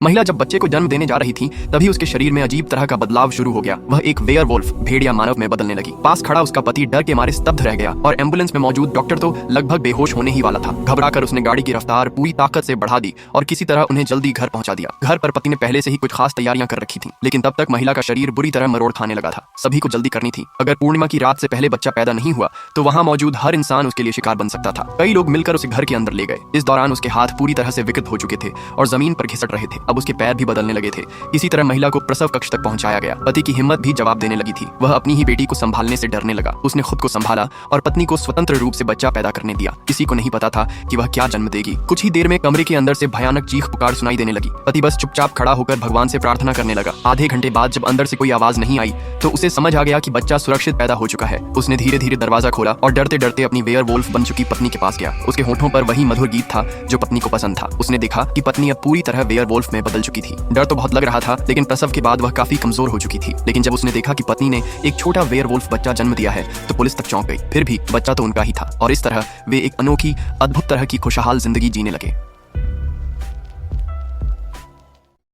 महिला जब बच्चे को जन्म देने जा रही थी तभी उसके शरीर में अजीब तरह का बदलाव शुरू हो गया। वह एक वेयरवुल्फ भेड़िया मानव में बदलने लगी। पास खड़ा उसका पति डर के मारे स्तब्ध रह गया और एम्बुलेंस में मौजूद डॉक्टर तो लगभग बेहोश होने ही वाला था। घबराकर उसने गाड़ी की रफ्तार पूरी ताकत से बढ़ा दी और किसी तरह उन्हें जल्दी घर पहुंचा दिया। घर पर पति ने पहले से ही कुछ खास तैयारियां कर रखी थी, लेकिन तब तक महिला का शरीर बुरी तरह मरोड़ खाने लगा था। सभी को जल्दी करनी थी। अगर पूर्णिमा की रात से पहले बच्चा पैदा नहीं हुआ तो वहां मौजूद हर इंसान उसके लिए शिकार बन सकता था। कई लोग मिलकर उसे घर के अंदर ले गए। इस दौरान उसके हाथ पूरी तरह से विकृत हो चुके थे और जमीन पर घिसट रहे थे। अब उसके पैर भी बदलने लगे थे। इसी तरह महिला को प्रसव कक्ष तक पहुंचाया गया। पति की हिम्मत भी जवाब देने लगी थी। वह अपनी ही बेटी को संभालने से डरने लगा। उसने खुद को संभाला और पत्नी को स्वतंत्र रूप से बच्चा पैदा करने दिया। किसी को नहीं पता था कि वह क्या जन्म देगी। कुछ ही देर में कमरे के अंदर से भयानक चीख पुकार सुनाई देने लगी। पति बस चुपचाप खड़ा होकर भगवान से प्रार्थना करने लगा। आधे घंटे बाद जब अंदर से कोई आवाज नहीं आई तो उसे समझ आ गया कि बच्चा सुरक्षित पैदा हो चुका है। उसने धीरे धीरे दरवाजा खोला और डरते डरते अपनी वेयरवुल्फ बन चुकी पत्नी के पास गया। उसके होठों पर वही मधुर गीत था जो पत्नी को पसंद था। उसने देखा कि पत्नी अब पूरी तरह वेयरवुल्फ में बदल चुकी थी। डर तो बहुत लग रहा था, लेकिन प्रसव के बाद वह काफी कमजोर हो चुकी थी। लेकिन जब उसने देखा कि पत्नी ने एक छोटा वेयरवुल्फ बच्चा जन्म दिया है तो पुलिस तक चौंक गई। फिर भी बच्चा तो उनका ही था और इस तरह वे एक अनोखी अद्भुत तरह की खुशहाल जिंदगी जीने लगे।